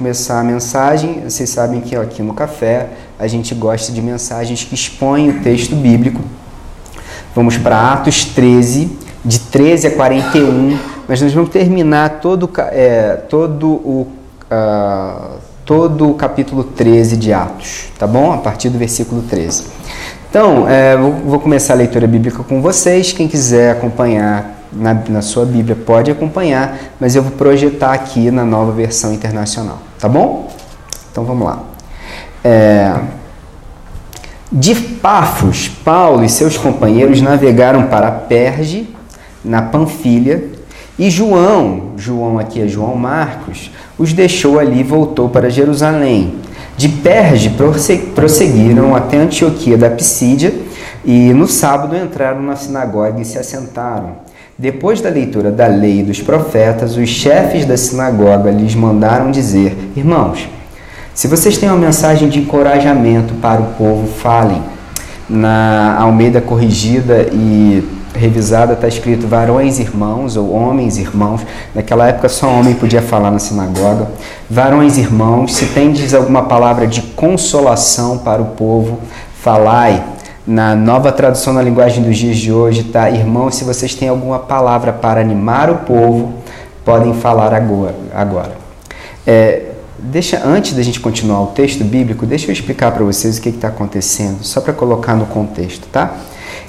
começar a mensagem, vocês sabem que aqui no Café a gente gosta de mensagens que expõem o texto bíblico. Vamos para Atos 13, de 13 a 41, mas nós vamos terminar todo o capítulo 13 de Atos, tá bom? A partir do versículo 13. Então, vou começar a leitura bíblica com vocês. Quem quiser acompanhar na sua Bíblia pode acompanhar, mas eu vou projetar aqui na Nova Versão Internacional, tá bom? Então vamos lá. De Pafos, Paulo e seus companheiros navegaram para Perge, na Panfilha, e João aqui é João Marcos, os deixou ali e voltou para Jerusalém. De Perge prosseguiram até Antioquia da Psídia e no sábado entraram na sinagoga e se assentaram. Depois da leitura da lei e dos profetas, os chefes da sinagoga lhes mandaram dizer: irmãos, se vocês têm uma mensagem de encorajamento para o povo, falem. Na Almeida Corrigida e Revisada está escrito varões irmãos ou homens irmãos. Naquela época só homem podia falar na sinagoga. Varões irmãos, se tendes alguma palavra de consolação para o povo, falai. Na Nova Tradução na Linguagem dos Dias de hoje está: irmãos, se vocês têm alguma palavra para animar o povo, podem falar agora. Antes da gente continuar o texto bíblico, deixa eu explicar para vocês o que está acontecendo, só para colocar no contexto, tá?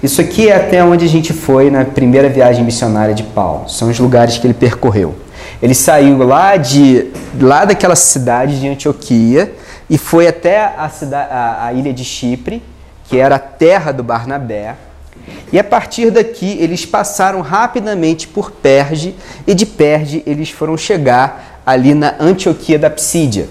Isso aqui é até onde a gente foi na primeira viagem missionária de Paulo. São os lugares que ele percorreu. Ele saiu lá daquela cidade de Antioquia e foi até a ilha de Chipre, que era a terra do Barnabé. E a partir daqui eles passaram rapidamente por Perge, e de Perge eles foram chegar ali na Antioquia da Psídia.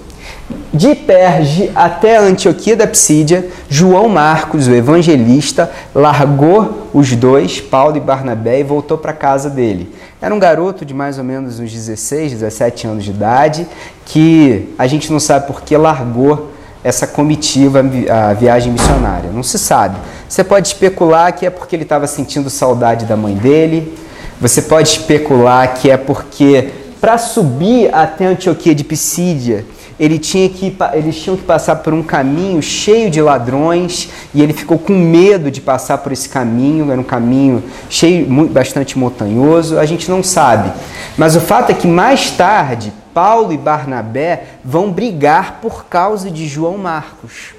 De Perge até a Antioquia da Psídia, João Marcos, o evangelista, largou os dois, Paulo e Barnabé, e voltou para a casa dele. Era um garoto de mais ou menos uns 16, 17 anos de idade, que a gente não sabe por que largou essa comitiva, a viagem missionária. Não se sabe. Você pode especular que é porque ele estava sentindo saudade da mãe dele. Você pode especular que é porque, para subir até Antioquia de Psídia, eles tinham que passar por um caminho cheio de ladrões, e ele ficou com medo de passar por esse caminho. Era um caminho bastante montanhoso. A gente não sabe. Mas o fato é que mais tarde, Paulo e Barnabé vão brigar por causa de João Marcos.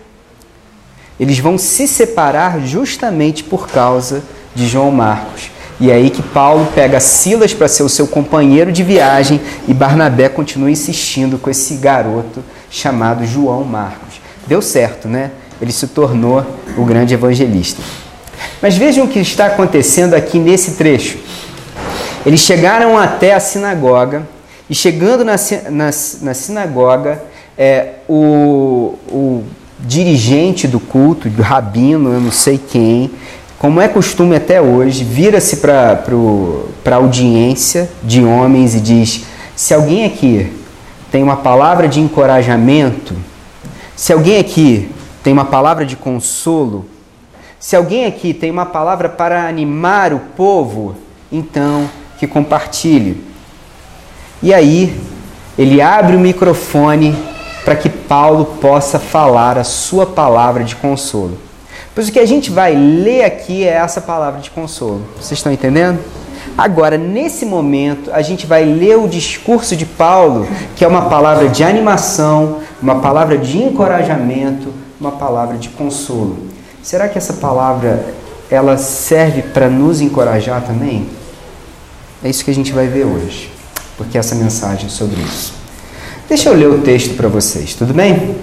Eles vão se separar justamente por causa de João Marcos. E é aí que Paulo pega Silas para ser o seu companheiro de viagem, e Barnabé continua insistindo com esse garoto chamado João Marcos. Deu certo, né? Ele se tornou o grande evangelista. Mas vejam o que está acontecendo aqui nesse trecho. Eles chegaram até a sinagoga, e chegando na sinagoga, o dirigente do culto, do rabino, eu não sei quem, como é costume até hoje, vira-se para a audiência de homens e diz: se alguém aqui tem uma palavra de encorajamento, se alguém aqui tem uma palavra de consolo, se alguém aqui tem uma palavra para animar o povo, então que compartilhe. E aí, ele abre o microfone para que Paulo possa falar a sua palavra de consolo. Pois o que a gente vai ler aqui é essa palavra de consolo. Vocês estão entendendo? Agora, nesse momento, a gente vai ler o discurso de Paulo, que é uma palavra de animação, uma palavra de encorajamento, uma palavra de consolo. Será que essa palavra ela serve para nos encorajar também? É isso que a gente vai ver hoje, porque essa mensagem é sobre isso. Deixa eu ler o texto para vocês, tudo bem?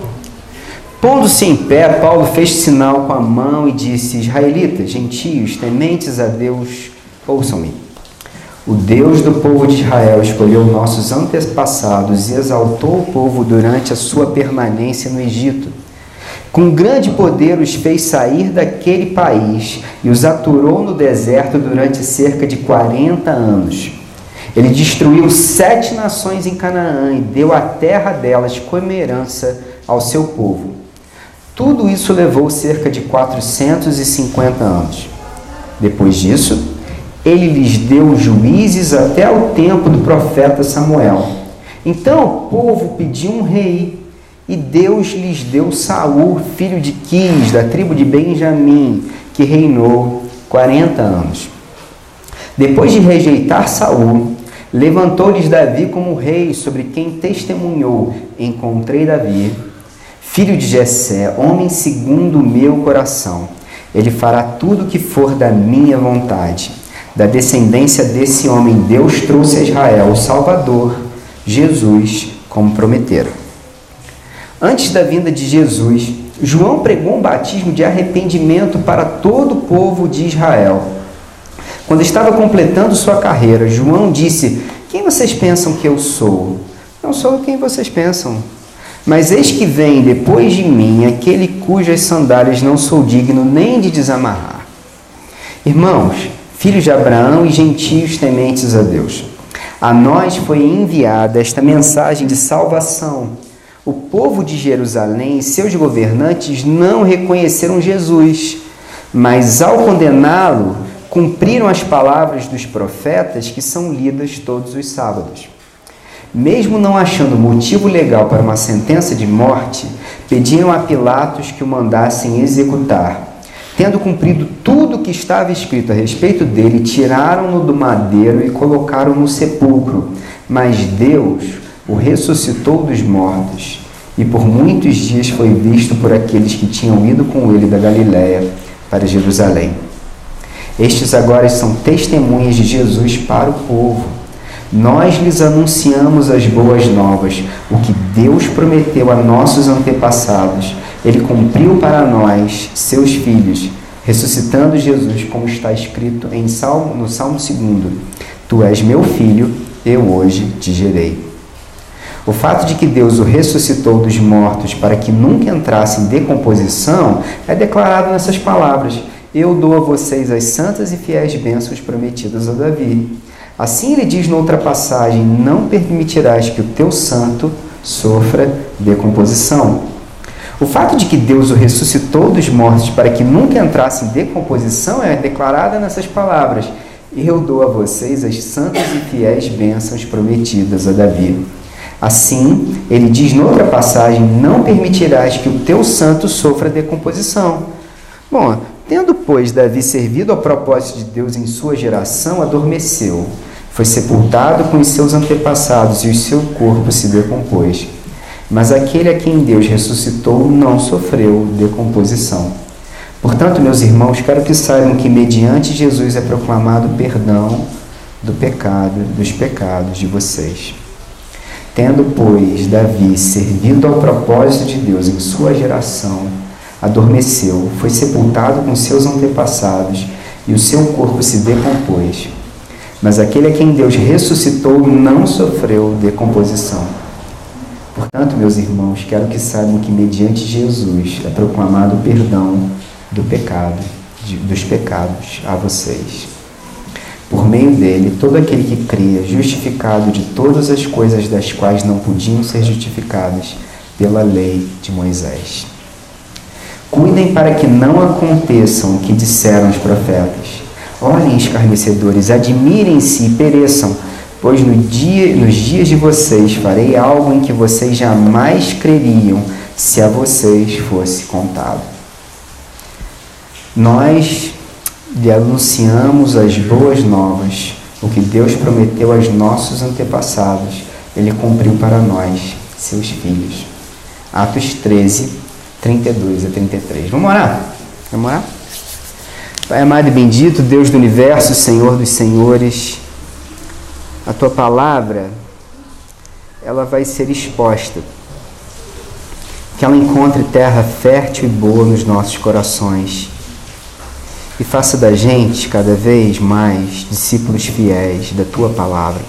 Pondo-se em pé, Paulo fez sinal com a mão e disse: israelitas, gentios, tementes a Deus, ouçam-me. O Deus do povo de Israel escolheu nossos antepassados e exaltou o povo durante a sua permanência no Egito. Com grande poder os fez sair daquele país e os aturou no deserto durante cerca de 40 anos. Ele destruiu 7 nações em Canaã e deu a terra delas como herança ao seu povo. Tudo isso levou cerca de 450 anos. Depois disso, ele lhes deu juízes até o tempo do profeta Samuel. Então o povo pediu um rei, e Deus lhes deu Saul, filho de Quis, da tribo de Benjamim, que reinou 40 anos. Depois de rejeitar Saul, levantou-lhes Davi como rei, sobre quem testemunhou: encontrei Davi, filho de Jessé, homem segundo o meu coração. Ele fará tudo o que for da minha vontade. Da descendência desse homem, Deus trouxe a Israel o Salvador, Jesus, como prometeram. Antes da vinda de Jesus, João pregou um batismo de arrependimento para todo o povo de Israel. Quando estava completando sua carreira, João disse: quem vocês pensam que eu sou? Não sou quem vocês pensam. Mas eis que vem depois de mim aquele cujas sandálias não sou digno nem de desamarrar. Irmãos, filhos de Abraão e gentios tementes a Deus, a nós foi enviada esta mensagem de salvação. O povo de Jerusalém e seus governantes não reconheceram Jesus, mas ao condená-lo, cumpriram as palavras dos profetas que são lidas todos os sábados. Mesmo não achando motivo legal para uma sentença de morte, pediram a Pilatos que o mandassem executar. Tendo cumprido tudo o que estava escrito a respeito dele, tiraram-no do madeiro e colocaram no sepulcro. Mas Deus o ressuscitou dos mortos, e por muitos dias foi visto por aqueles que tinham ido com ele da Galiléia para Jerusalém. Estes agora são testemunhas de Jesus para o povo. Nós lhes anunciamos as boas novas, o que Deus prometeu a nossos antepassados. Ele cumpriu para nós, seus filhos, ressuscitando Jesus, como está escrito no Salmo 2. Tu és meu filho, eu hoje te gerei. O fato de que Deus o ressuscitou dos mortos para que nunca entrasse em decomposição é declarado nessas palavras: eu dou a vocês as santas e fiéis bênçãos prometidas a Davi. Assim ele diz noutra passagem: não permitirás que o teu santo sofra decomposição. O fato de que Deus o ressuscitou dos mortos para que nunca entrasse em decomposição é declarada nessas palavras: eu dou a vocês as santas e fiéis bênçãos prometidas a Davi. Assim, ele diz noutra passagem: não permitirás que o teu santo sofra decomposição. Bom, tendo, pois, Davi servido ao propósito de Deus em sua geração, adormeceu. Foi sepultado com os seus antepassados e o seu corpo se decompôs. Mas aquele a quem Deus ressuscitou não sofreu decomposição. Portanto, meus irmãos, quero que saibam que mediante Jesus é proclamado perdão dos pecados de vocês. Tendo, pois, Davi servido ao propósito de Deus em sua geração, adormeceu, foi sepultado com seus antepassados e o seu corpo se decompôs. Mas aquele a quem Deus ressuscitou não sofreu decomposição. Portanto, meus irmãos, quero que saibam que mediante Jesus é proclamado o perdão dos pecados a vocês. Por meio dele, todo aquele que crê é justificado de todas as coisas das quais não podiam ser justificadas pela lei de Moisés. Cuidem para que não aconteçam o que disseram os profetas. Olhem, escarnecedores, admirem-se e pereçam, pois nos dias de vocês farei algo em que vocês jamais creriam se a vocês fosse contado. Nós lhe anunciamos as boas novas, o que Deus prometeu aos nossos antepassados, ele cumpriu para nós, seus filhos. Atos 13, 32 a 33. Vamos orar? Vamos orar? Pai amado e bendito, Deus do universo, Senhor dos senhores, a Tua palavra, ela vai ser exposta. Que ela encontre terra fértil e boa nos nossos corações. E faça da gente, cada vez mais, discípulos fiéis da Tua palavra.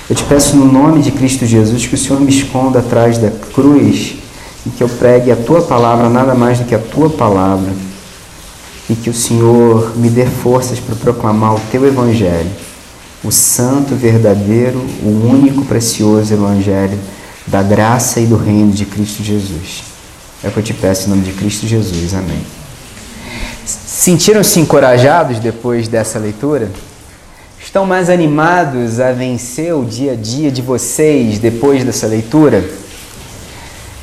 Eu te peço no nome de Cristo Jesus que o Senhor me esconda atrás da cruz e que eu pregue a Tua palavra, nada mais do que a Tua palavra. E que o Senhor me dê forças para proclamar o Teu Evangelho, o santo, verdadeiro, o único, precioso Evangelho da graça e do reino de Cristo Jesus. É o que eu te peço em nome de Cristo Jesus. Amém. Sentiram-se encorajados depois dessa leitura? Estão mais animados a vencer o dia a dia de vocês depois dessa leitura?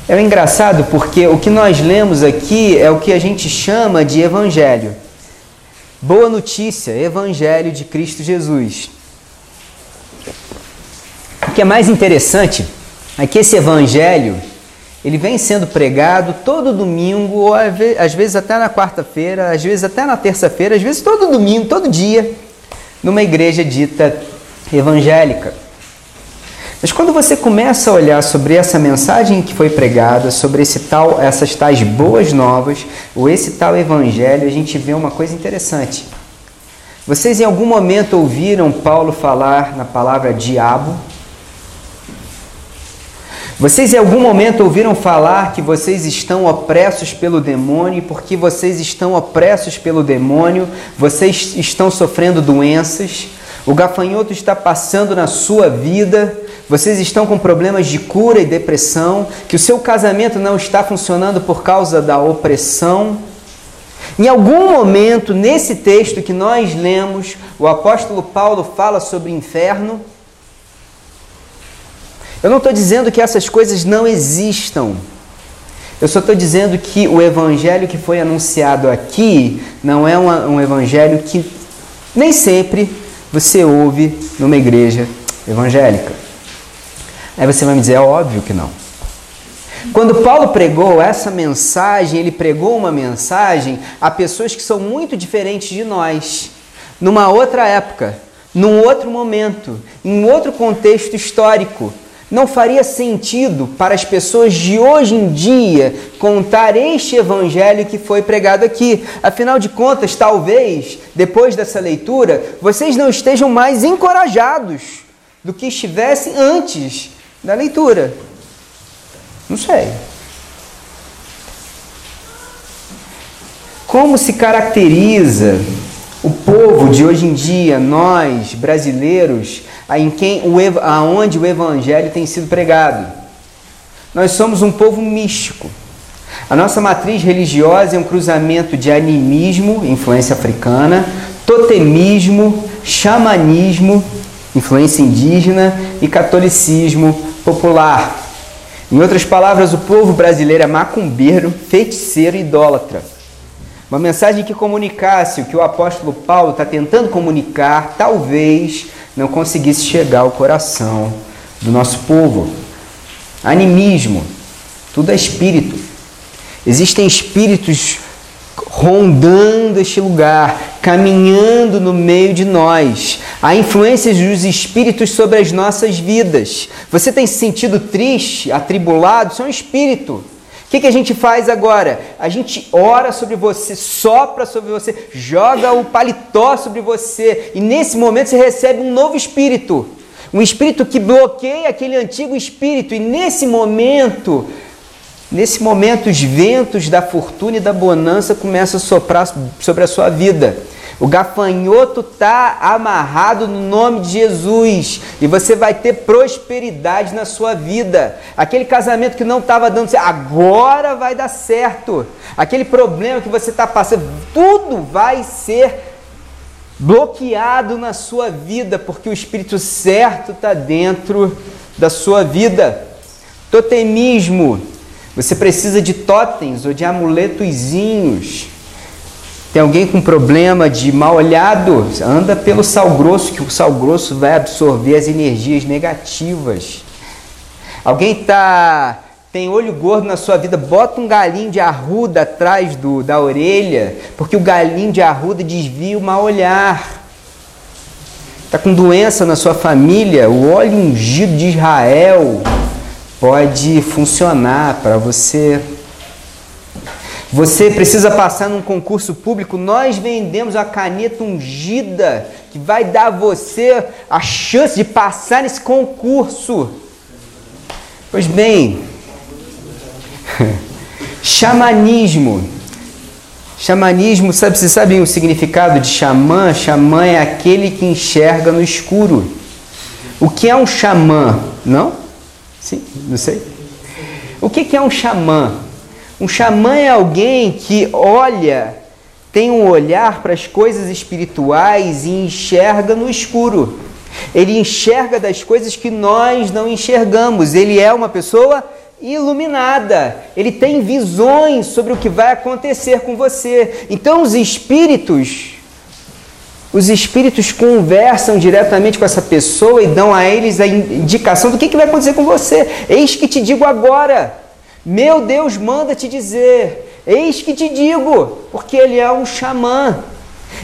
É engraçado porque o que nós lemos aqui é o que a gente chama de Evangelho. Boa notícia, Evangelho de Cristo Jesus. O que é mais interessante é que esse Evangelho, ele vem sendo pregado todo domingo, ou às vezes até na quarta-feira, às vezes até na terça-feira, às vezes todo domingo, todo dia, numa igreja dita evangélica. Mas quando você começa a olhar sobre essa mensagem que foi pregada, sobre essas tais boas novas, ou esse tal evangelho, a gente vê uma coisa interessante. Vocês em algum momento ouviram Paulo falar na palavra diabo? Vocês em algum momento ouviram falar que vocês estão opressos pelo demônio e porque vocês estão opressos pelo demônio, vocês estão sofrendo doenças, o gafanhoto está passando na sua vida, vocês estão com problemas de cura e depressão, que o seu casamento não está funcionando por causa da opressão? Em algum momento, nesse texto que nós lemos, o apóstolo Paulo fala sobre inferno? Eu não estou dizendo que essas coisas não existam. Eu só estou dizendo que o evangelho que foi anunciado aqui não é um evangelho que nem sempre você ouve numa igreja evangélica. Aí você vai me dizer, é óbvio que não. Quando Paulo pregou essa mensagem, ele pregou uma mensagem a pessoas que são muito diferentes de nós, numa outra época, num outro momento, em outro contexto histórico. Não faria sentido para as pessoas de hoje em dia contar este evangelho que foi pregado aqui. Afinal de contas, talvez, depois dessa leitura, vocês não estejam mais encorajados do que estivessem antes da leitura. Não sei. Como se caracteriza o povo de hoje em dia, nós, brasileiros, aonde o evangelho tem sido pregado? Nós somos um povo místico. A nossa matriz religiosa é um cruzamento de animismo, influência africana, totemismo, xamanismo, influência indígena, e catolicismo popular. Em outras palavras, o povo brasileiro é macumbeiro, feiticeiro e idólatra. Uma mensagem que comunicasse o que o apóstolo Paulo está tentando comunicar, talvez não conseguisse chegar ao coração do nosso povo. Animismo, tudo é espírito. Existem espíritos rondando este lugar, caminhando no meio de nós. Há influências dos espíritos sobre as nossas vidas. Você tem se sentido triste, atribulado? Isso é um espírito. O que a gente faz agora? A gente ora sobre você, sopra sobre você, joga o paletó sobre você, e nesse momento você recebe um novo espírito, um espírito que bloqueia aquele antigo espírito, e nesse momento os ventos da fortuna e da bonança começam a soprar sobre a sua vida. O gafanhoto está amarrado no nome de Jesus e você vai ter prosperidade na sua vida. Aquele casamento que não estava dando certo, agora vai dar certo. Aquele problema que você está passando, tudo vai ser bloqueado na sua vida, porque o Espírito certo está dentro da sua vida. Totemismo. Você precisa de totens ou de amuletozinhos. Tem alguém com problema de mal olhado? Anda pelo sal grosso, que o sal grosso vai absorver as energias negativas. Alguém tem olho gordo na sua vida? Bota um galinho de arruda atrás da orelha, porque o galinho de arruda desvia o mal olhar. Está com doença na sua família? O óleo ungido de Israel pode funcionar para você. Você precisa passar num concurso público, nós vendemos a caneta ungida que vai dar a você a chance de passar nesse concurso. Pois bem, xamanismo. Xamanismo, vocês sabem o significado de xamã? Xamã é aquele que enxerga no escuro. O que é um xamã? Não? Sim, não sei. O que é um xamã? Um xamã é alguém que olha tem um olhar para as coisas espirituais e enxerga no escuro. Ele enxerga das coisas que nós não enxergamos. Ele é uma pessoa iluminada. Ele tem visões sobre o que vai acontecer com você. Então os espíritos conversam diretamente com essa pessoa e dão a eles a indicação do que vai acontecer com você. Eis que te digo agora. Meu Deus manda te dizer. Eis que te digo. Porque ele é um xamã.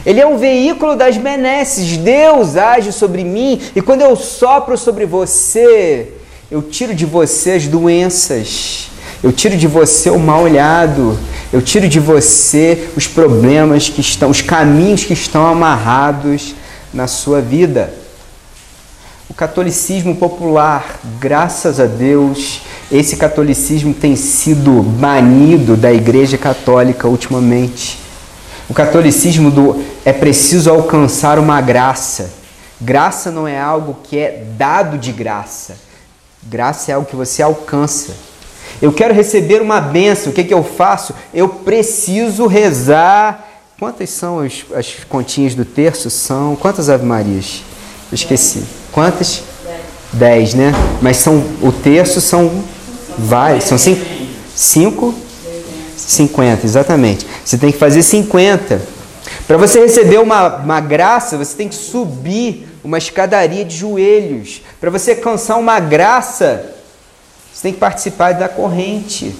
Ele é um veículo das benesses. Deus age sobre mim e quando eu sopro sobre você, eu tiro de você as doenças, eu tiro de você o mal olhado, eu tiro de você os problemas que estão, os caminhos que estão amarrados na sua vida. O catolicismo popular, graças a Deus, esse catolicismo tem sido banido da Igreja Católica ultimamente. O catolicismo é preciso alcançar uma graça. Graça não é algo que é dado de graça. Graça é algo que você alcança. Eu quero receber uma bênção. O que eu faço? Eu preciso rezar. Quantas são as continhas do terço? Quantas Ave Marias? Eu esqueci. Quantas? 10, né? Mas o terço são vários. São 5? 50, exatamente. Você tem que fazer 50. Para você receber uma graça, você tem que subir uma escadaria de joelhos. Para você alcançar uma graça, você tem que participar da corrente.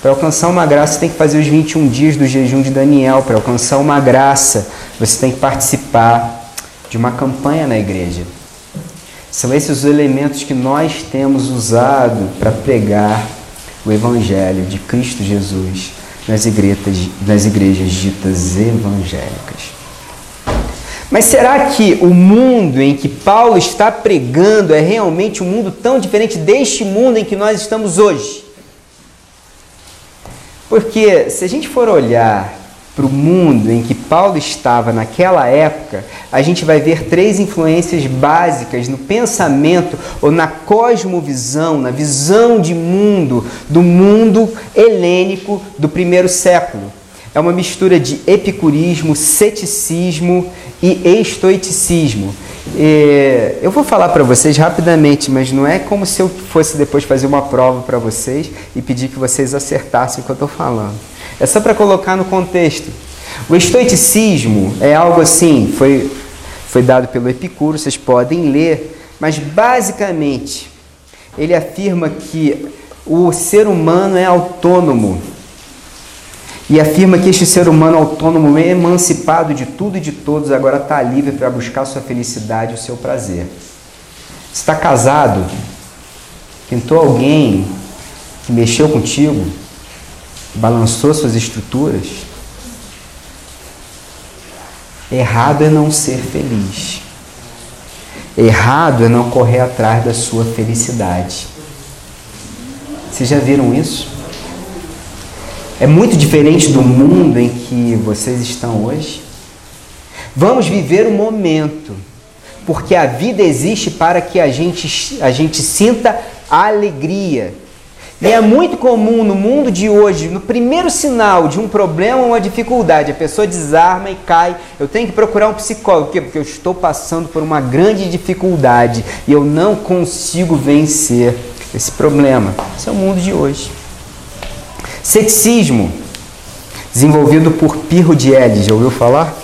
Para alcançar uma graça, você tem que fazer os 21 dias do jejum de Daniel. Para alcançar uma graça, você tem que participar de uma campanha na igreja. São esses os elementos que nós temos usado para pregar o Evangelho de Cristo Jesus nas igrejas ditas evangélicas. Mas será que o mundo em que Paulo está pregando é realmente um mundo tão diferente deste mundo em que nós estamos hoje? Porque se a gente for olhar para o mundo em que Paulo estava naquela época, a gente vai ver 3 influências básicas no pensamento ou na cosmovisão, na visão de mundo, do mundo helênico do primeiro século. É uma mistura de epicurismo, ceticismo e estoicismo. Eu vou falar para vocês rapidamente, mas não é como se eu fosse depois fazer uma prova para vocês e pedir que vocês acertassem o que eu estou falando. É só para colocar no contexto. O estoicismo é algo assim, foi dado pelo Epicuro, vocês podem ler, mas basicamente ele afirma que o ser humano é autônomo e afirma que este ser humano autônomo é emancipado de tudo e de todos, agora está livre para buscar a sua felicidade e o seu prazer. Você está casado? Tentou alguém que mexeu contigo? Balançou suas estruturas? Errado é não ser feliz. Errado é não correr atrás da sua felicidade. Vocês já viram isso? É muito diferente do mundo em que vocês estão hoje. Vamos viver o momento, porque a vida existe para que a gente sinta alegria. E é muito comum no mundo de hoje, no primeiro sinal de um problema ou uma dificuldade, a pessoa desarma e cai. Eu tenho que procurar um psicólogo. Por quê? Porque eu estou passando por uma grande dificuldade e eu não consigo vencer esse problema. Esse é o mundo de hoje. Ceticismo, desenvolvido por Pirro de Elis. Já ouviu falar?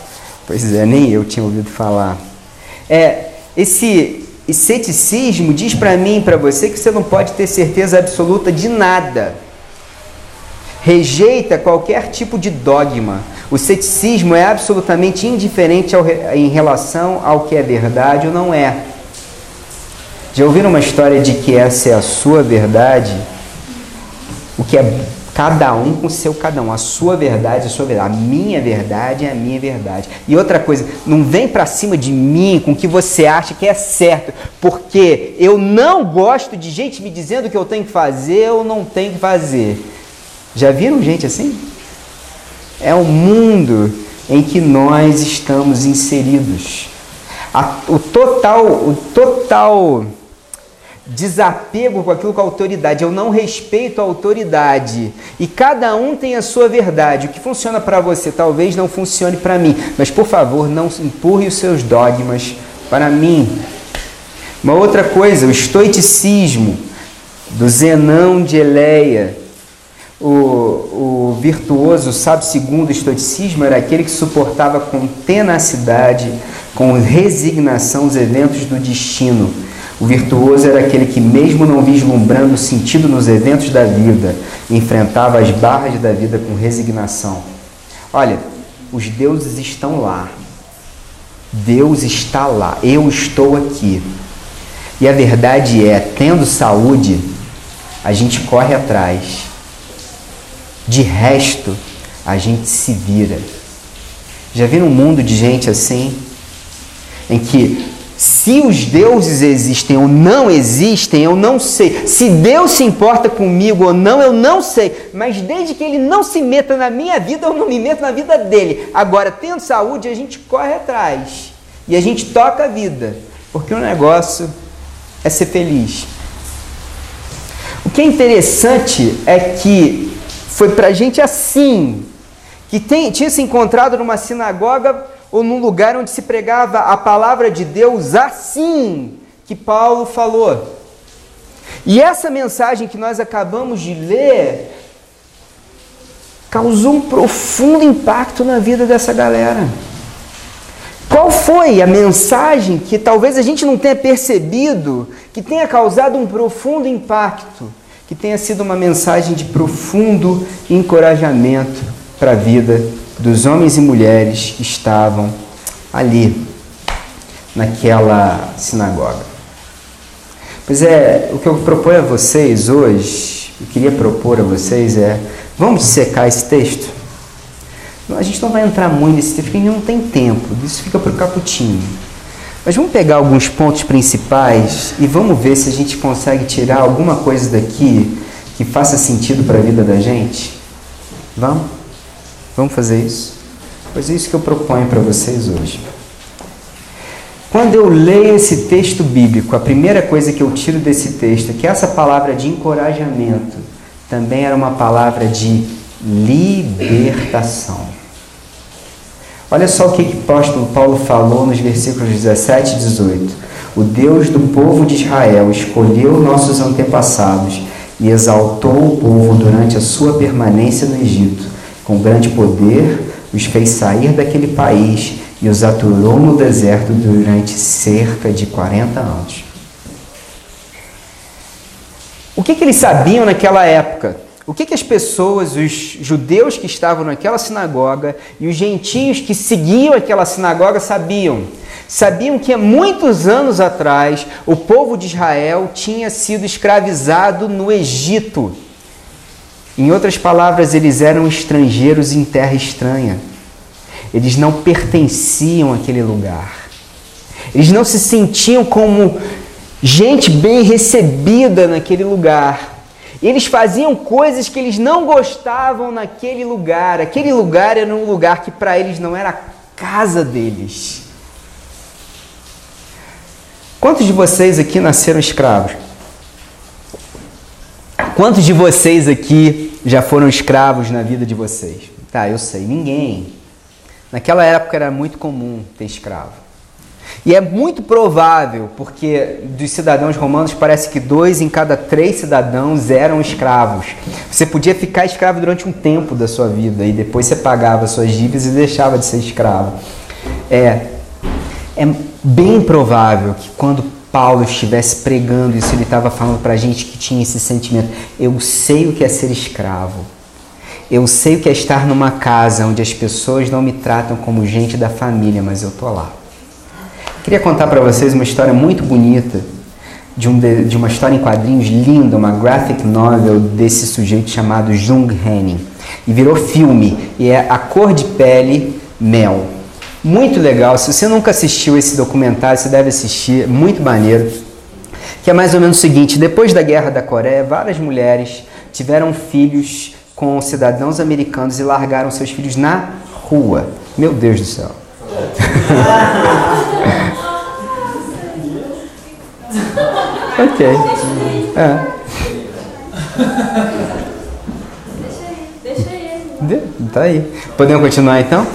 Pois é, nem eu tinha ouvido falar. Esse ceticismo diz para mim e para você que você não pode ter certeza absoluta de nada. Rejeita qualquer tipo de dogma. O ceticismo é absolutamente indiferente em relação ao que é verdade ou não é. Já ouviram uma história de que essa é a sua verdade? O que é cada um com seu cada um. A sua verdade é a sua verdade. A minha verdade é a minha verdade. E outra coisa, não vem pra cima de mim com o que você acha que é certo, porque eu não gosto de gente me dizendo o que eu tenho que fazer ou não tenho que fazer. Já viram gente assim? É o mundo em que nós estamos inseridos. O total desapego com aquilo com a autoridade. Eu não respeito a autoridade. E cada um tem a sua verdade. O que funciona para você talvez não funcione para mim. Mas, por favor, não empurre os seus dogmas para mim. Uma outra coisa, o estoicismo do Zenão de Eleia. O virtuoso, sábio segundo o estoicismo, era aquele que suportava com tenacidade, com resignação os eventos do destino. O virtuoso era aquele que, mesmo não vislumbrando sentido nos eventos da vida, enfrentava as barras da vida com resignação. Olha, os deuses estão lá. Deus está lá. Eu estou aqui. E a verdade é, tendo saúde, a gente corre atrás. De resto, a gente se vira. Já viram um mundo de gente assim? Em que, se os deuses existem ou não existem, eu não sei. Se Deus se importa comigo ou não, eu não sei. Mas desde que Ele não se meta na minha vida, eu não me meto na vida dele. Agora, tendo saúde, a gente corre atrás. E a gente toca a vida. Porque o negócio é ser feliz. O que é interessante é que foi pra gente assim, que tinha se encontrado numa sinagoga ou num lugar onde se pregava a palavra de Deus assim, que Paulo falou. E essa mensagem que nós acabamos de ler causou um profundo impacto na vida dessa galera. Qual foi a mensagem que talvez a gente não tenha percebido, que tenha causado um profundo impacto? Que tenha sido uma mensagem de profundo encorajamento para a vida dos homens e mulheres que estavam ali, naquela sinagoga. Pois é, o que eu proponho a vocês hoje, eu queria propor a vocês vamos dissecar esse texto? A gente não vai entrar muito nesse texto, porque a gente não tem tempo, isso fica para o cappuccino. Mas vamos pegar alguns pontos principais e vamos ver se a gente consegue tirar alguma coisa daqui que faça sentido para a vida da gente? Vamos? Vamos fazer isso? Pois é isso que eu proponho para vocês hoje. Quando eu leio esse texto bíblico, a primeira coisa que eu tiro desse texto é que essa palavra de encorajamento também era uma palavra de libertação. Olha só o que o apóstolo Paulo falou nos versículos 17 e 18. O Deus do povo de Israel escolheu nossos antepassados e exaltou o povo durante a sua permanência no Egito. Com grande poder, os fez sair daquele país e os aturou no deserto durante cerca de 40 anos. O que eles sabiam naquela época? O que as pessoas, os judeus que estavam naquela sinagoga e os gentios que seguiam aquela sinagoga sabiam? Sabiam que há muitos anos atrás o povo de Israel tinha sido escravizado no Egito. Em outras palavras, eles eram estrangeiros em terra estranha. Eles não pertenciam àquele lugar. Eles não se sentiam como gente bem recebida naquele lugar. Eles faziam coisas que eles não gostavam naquele lugar. Aquele lugar era um lugar que para eles não era a casa deles. Quantos de vocês aqui nasceram escravos? Quantos de vocês aqui já foram escravos na vida de vocês? Tá, eu sei, ninguém. Naquela época era muito comum ter escravo. E é muito provável, porque dos cidadãos romanos parece que 2 em cada 3 cidadãos eram escravos. Você podia ficar escravo durante um tempo da sua vida e depois você pagava suas dívidas e deixava de ser escravo. É bem provável que quando Paulo estivesse pregando isso, ele estava falando para a gente que tinha esse sentimento. Eu sei o que é ser escravo. Eu sei o que é estar numa casa onde as pessoas não me tratam como gente da família, mas eu estou lá. Queria contar para vocês uma história muito bonita, de uma história em quadrinhos linda, uma graphic novel desse sujeito chamado Jung Henning. E virou filme, e é A Cor de Pele, Mel. Muito legal, se você nunca assistiu esse documentário, você deve assistir, muito maneiro. Que é mais ou menos o seguinte, depois da Guerra da Coreia, várias mulheres tiveram filhos com cidadãos americanos e largaram seus filhos na rua. Meu Deus do céu. Ok. É. Deixa ele. Tá aí. Podemos continuar então?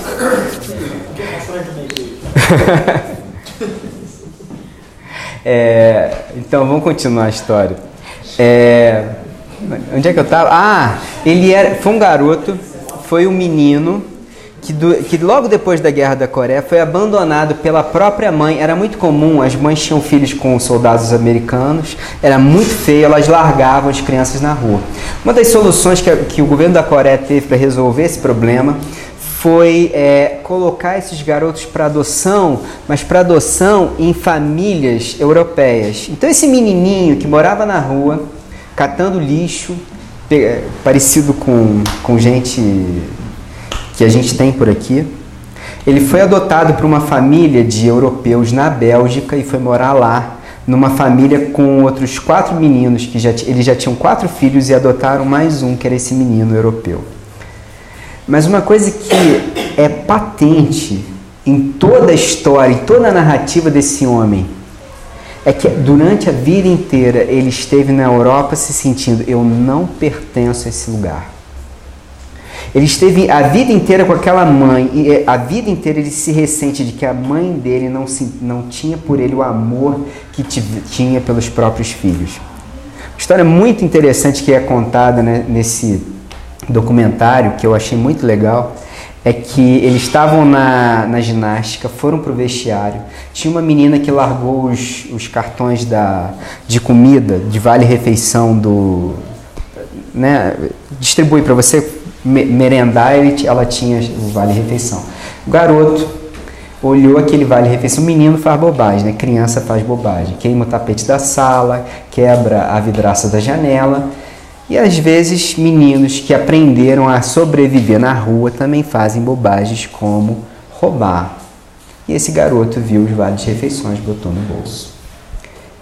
Então vamos continuar a história. Onde é que eu estava? Foi um garoto, foi um menino que logo depois da Guerra da Coreia foi abandonado pela própria mãe. Era muito comum, as mães tinham filhos com soldados americanos, era muito feio, elas largavam as crianças na rua. Uma das soluções que o governo da Coreia teve para resolver esse problema foi colocar esses garotos para adoção, mas para adoção em famílias europeias. Então esse menininho que morava na rua, catando lixo, parecido com gente que a gente tem por aqui, ele foi adotado por uma família de europeus na Bélgica e foi morar lá, numa família com outros 4 meninos, eles já tinham 4 filhos e adotaram mais um, que era esse menino europeu. Mas uma coisa que é patente em toda a história, em toda a narrativa desse homem, é que durante a vida inteira ele esteve na Europa se sentindo, eu não pertenço a esse lugar. Ele esteve a vida inteira com aquela mãe e a vida inteira ele se ressente de que a mãe dele não tinha por ele o amor que tinha pelos próprios filhos. Uma história muito interessante que é contada, né, nesse documentário, que eu achei muito legal, é que eles estavam na ginástica, foram para o vestiário, tinha uma menina que largou os cartões de comida, de vale-refeição distribui para você merendar, ela tinha o vale-refeição. O garoto olhou aquele vale-refeição, o menino faz bobagem, né? Criança faz bobagem, queima o tapete da sala, quebra a vidraça da janela. E às vezes meninos que aprenderam a sobreviver na rua também fazem bobagens como roubar. E esse garoto viu os vales de refeições, botou no bolso.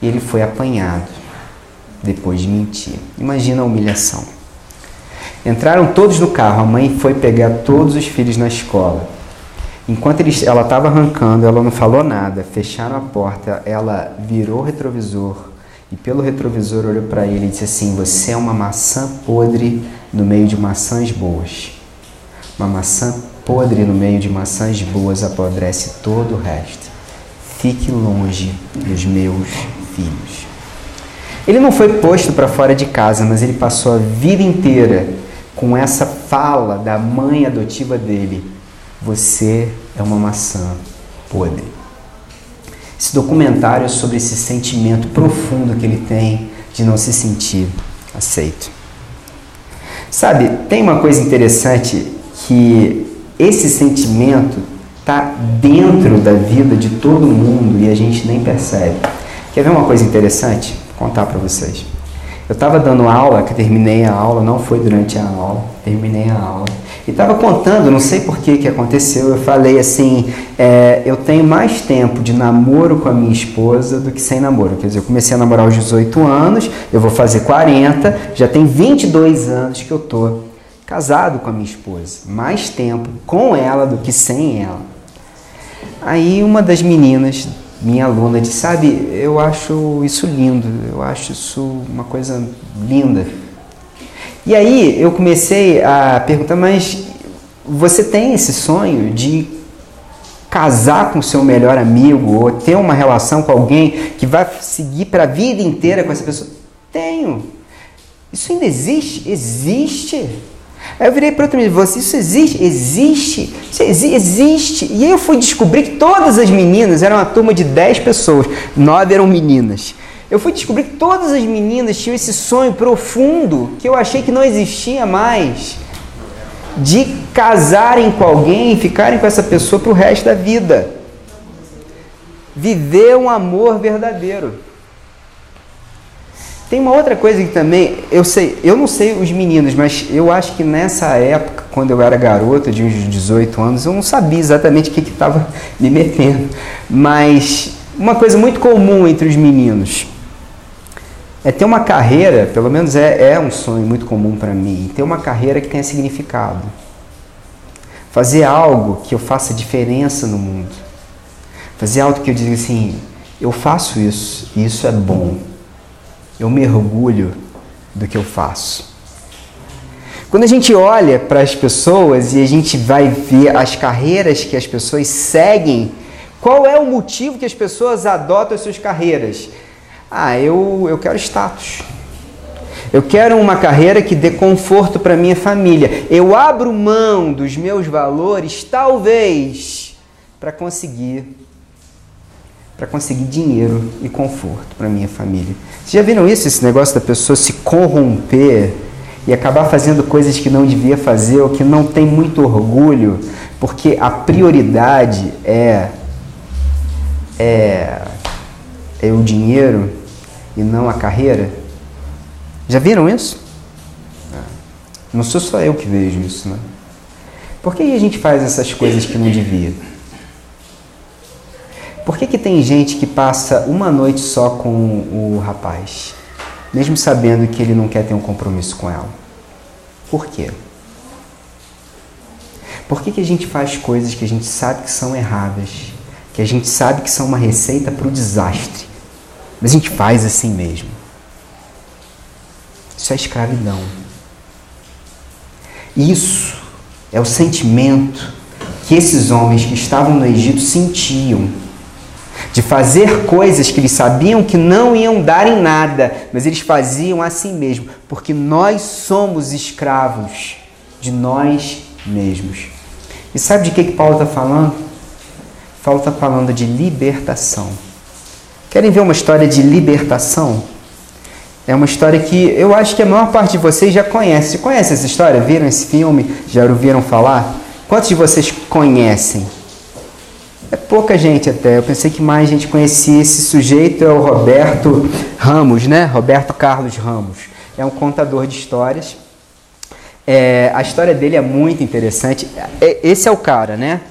E ele foi apanhado depois de mentir. Imagina a humilhação. Entraram todos no carro, a mãe foi pegar todos os filhos na escola. Enquanto ela estava arrancando, ela não falou nada, fecharam a porta, ela virou o retrovisor e pelo retrovisor olhou para ele e disse assim, você é uma maçã podre no meio de maçãs boas. Uma maçã podre no meio de maçãs boas apodrece todo o resto. Fique longe dos meus filhos. Ele não foi posto para fora de casa, mas ele passou a vida inteira com essa fala da mãe adotiva dele. Você é uma maçã podre. Esse documentário é sobre esse sentimento profundo que ele tem de não se sentir aceito. Sabe, tem uma coisa interessante que esse sentimento está dentro da vida de todo mundo e a gente nem percebe. Quer ver uma coisa interessante? Vou contar para vocês. Eu estava dando aula, que terminei a aula, não foi durante a aula, terminei a aula. E estava contando, não sei por que aconteceu, eu falei assim, eu tenho mais tempo de namoro com a minha esposa do que sem namoro. Quer dizer, eu comecei a namorar aos 18 anos, eu vou fazer 40, já tem 22 anos que eu estou casado com a minha esposa. Mais tempo com ela do que sem ela. Aí uma das meninas, minha aluna, disse, sabe, eu acho isso lindo, eu acho isso uma coisa linda. E aí eu comecei a perguntar, mas você tem esse sonho de casar com o seu melhor amigo ou ter uma relação com alguém que vai seguir para a vida inteira com essa pessoa? Tenho. Isso ainda existe? Existe. Aí eu virei para outra menina, isso existe? Existe. Isso existe. E aí eu fui descobrir que todas as meninas, eram uma turma de 10 pessoas, 9 eram meninas. Eu fui descobrir que todas as meninas tinham esse sonho profundo que eu achei que não existia mais, de casarem com alguém e ficarem com essa pessoa para o resto da vida. Viver um amor verdadeiro. Tem uma outra coisa que também, eu não sei os meninos, mas eu acho que nessa época, quando eu era garoto, de uns 18 anos, eu não sabia exatamente o que estava me metendo. Mas uma coisa muito comum entre os meninos é ter uma carreira, pelo menos é um sonho muito comum para mim, ter uma carreira que tenha significado. Fazer algo que eu faça diferença no mundo. Fazer algo que eu diga assim, eu faço isso, e isso é bom. eu me orgulho do que eu faço. Quando a gente olha para as pessoas e a gente vai ver as carreiras que as pessoas seguem, qual é o motivo que as pessoas adotam as suas carreiras? Eu quero status. Eu quero uma carreira que dê conforto para minha família. Eu abro mão dos meus valores, talvez, para conseguir dinheiro e conforto para minha família. Vocês já viram isso? Esse negócio da pessoa se corromper e acabar fazendo coisas que não devia fazer ou que não tem muito orgulho, porque a prioridade é o dinheiro e não a carreira? Já viram isso? Não sou só eu que vejo isso, né? Por que a gente faz essas coisas que não devia? Por que tem gente que passa uma noite só com o rapaz, mesmo sabendo que ele não quer ter um compromisso com ela? Por quê? Por que a gente faz coisas que a gente sabe que são erradas, que a gente sabe que são uma receita para o desastre, mas a gente faz assim mesmo? Isso é escravidão. Isso é o sentimento que esses homens que estavam no Egito sentiam, de fazer coisas que eles sabiam que não iam dar em nada, mas eles faziam assim mesmo, porque nós somos escravos de nós mesmos. E sabe de que Paulo está falando? Paulo está falando de libertação. Querem ver uma história de libertação? É uma história que eu acho que a maior parte de vocês já conhece. Você conhece essa história? Viram esse filme? Já ouviram falar? Quantos de vocês conhecem? É pouca gente até. Eu pensei que mais gente conhecia. Esse sujeito é o Roberto Ramos, né? Roberto Carlos Ramos. É um contador de histórias. A história dele é muito interessante. Esse é o cara, né?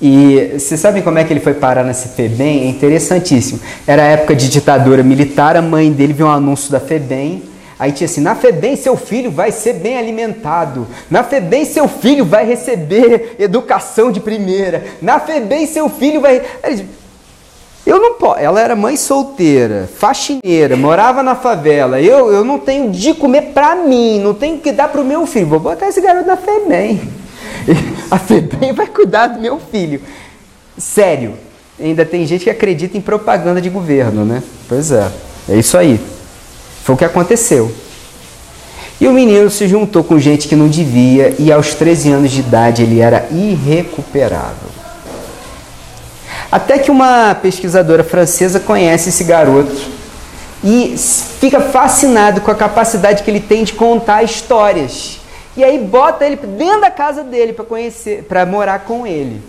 E vocês sabem como é que ele foi parar na FEBEM? É interessantíssimo. Era a época de ditadura militar, a mãe dele viu um anúncio da FEBEM, aí tinha assim: na FEBEM seu filho vai ser bem alimentado, na FEBEM seu filho vai receber educação de primeira, na FEBEM seu filho vai... Eu não posso. Ela era mãe solteira, faxineira, morava na favela. Eu não tenho de comer pra mim, não tenho que dar pro meu filho. Vou botar esse garoto na FEBEM. A FEBEM vai cuidar do meu filho. Sério, ainda tem gente que acredita em propaganda de governo, né? Pois é isso aí. Foi o que aconteceu. E o menino se juntou com gente que não devia e aos 13 anos de idade ele era irrecuperável. Até que uma pesquisadora francesa conhece esse garoto e fica fascinado com a capacidade que ele tem de contar histórias. E aí bota ele dentro da casa dele para conhecer, para morar com ele.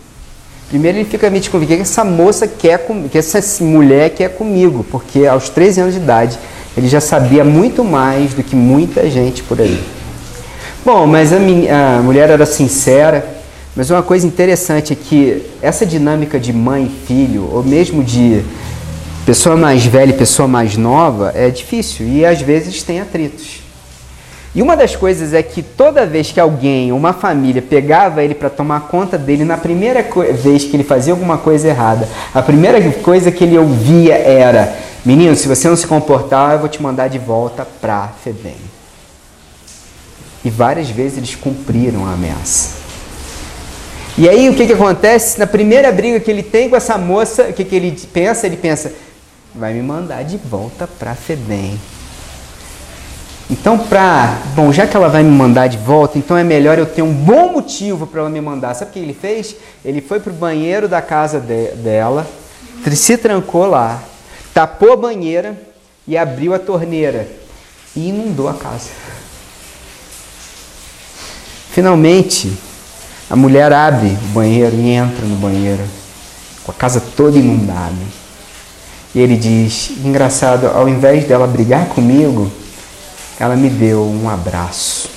Primeiro ele fica meio desconfiado: o que essa moça quer comigo, que essa mulher quer comigo, porque aos 13 anos de idade ele já sabia muito mais do que muita gente por aí. Bom, mas a mulher era sincera, mas uma coisa interessante é que essa dinâmica de mãe e filho, ou mesmo de pessoa mais velha e pessoa mais nova, é difícil e às vezes tem atritos. E uma das coisas é que toda vez que alguém, uma família, pegava ele para tomar conta dele, na primeira vez que ele fazia alguma coisa errada, a primeira coisa que ele ouvia era: menino, se você não se comportar, eu vou te mandar de volta para a FEBEM. E várias vezes eles cumpriram a ameaça. E aí o que acontece? Na primeira briga que ele tem com essa moça, o que ele pensa? Ele pensa: vai me mandar de volta para a FEBEM. Então, já que ela vai me mandar de volta, então é melhor eu ter um bom motivo para ela me mandar. Sabe o que ele fez? Ele foi para o banheiro da casa dela, se trancou lá, tapou a banheira e abriu a torneira e inundou a casa. Finalmente, a mulher abre o banheiro e entra no banheiro, com a casa toda inundada. E ele diz: engraçado, ao invés dela brigar comigo, ela me deu um abraço.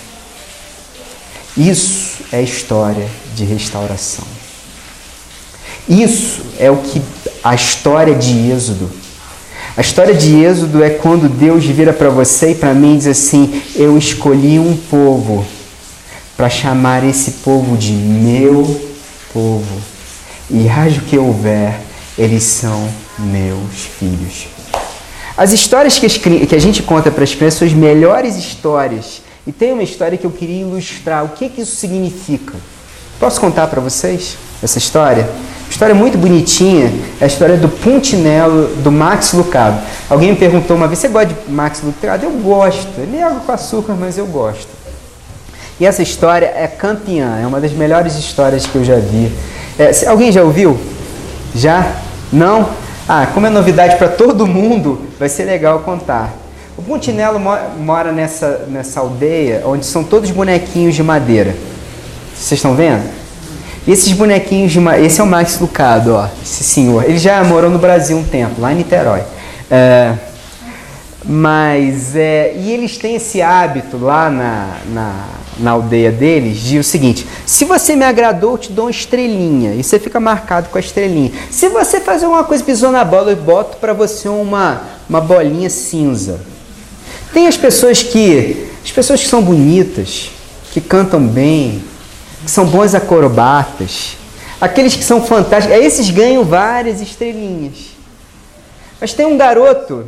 Isso é história de restauração. Isso é a história de Êxodo. A história de Êxodo é quando Deus vira para você e para mim e diz assim: eu escolhi um povo para chamar esse povo de meu povo. E haja o que houver, eles são meus filhos. As histórias que a gente conta para as crianças são as melhores histórias. E tem uma história que eu queria ilustrar. O que isso significa? Posso contar para vocês essa história? Uma história muito bonitinha. É a história do Punchinello, do Max Lucado. Alguém me perguntou uma vez, você gosta de Max Lucado? Eu gosto. Ele é água com açúcar, mas eu gosto. E essa história é campeã. É uma das melhores histórias que eu já vi. Alguém já ouviu? Já? Não? Como é novidade para todo mundo, vai ser legal contar. O Punchinello mora nessa aldeia onde são todos bonequinhos de madeira. Vocês estão vendo? E esses bonequinhos de madeira... Esse é o Max Lucado, ó, esse senhor. Ele já morou no Brasil um tempo, lá em Niterói. E eles têm esse hábito lá na aldeia deles de o seguinte: se você me agradou, eu te dou uma estrelinha. E você fica marcado com a estrelinha. Se você fazer uma coisa, pisou na bola, eu boto para você uma bolinha cinza. Tem as pessoas que são bonitas, que cantam bem, que são bons acrobatas, aqueles que são fantásticos, esses ganham várias estrelinhas. Mas tem um garoto,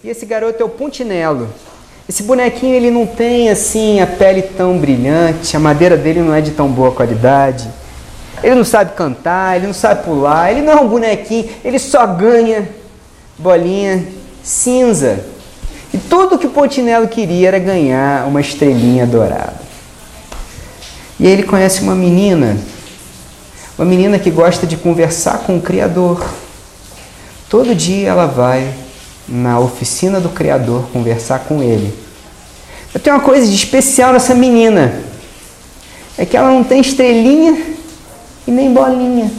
e esse garoto é o Punchinello. Esse bonequinho, ele não tem assim a pele tão brilhante, a madeira dele não é de tão boa qualidade, ele não sabe cantar, ele não sabe pular, ele não é um bonequinho, ele só ganha bolinha cinza. E tudo que o Punchinello queria era ganhar uma estrelinha dourada. E aí ele conhece uma menina que gosta de conversar com o Criador. Todo dia ela vai na oficina do Criador conversar com ele. Eu tenho uma coisa de especial nessa menina, é que ela não tem estrelinha e nem bolinha.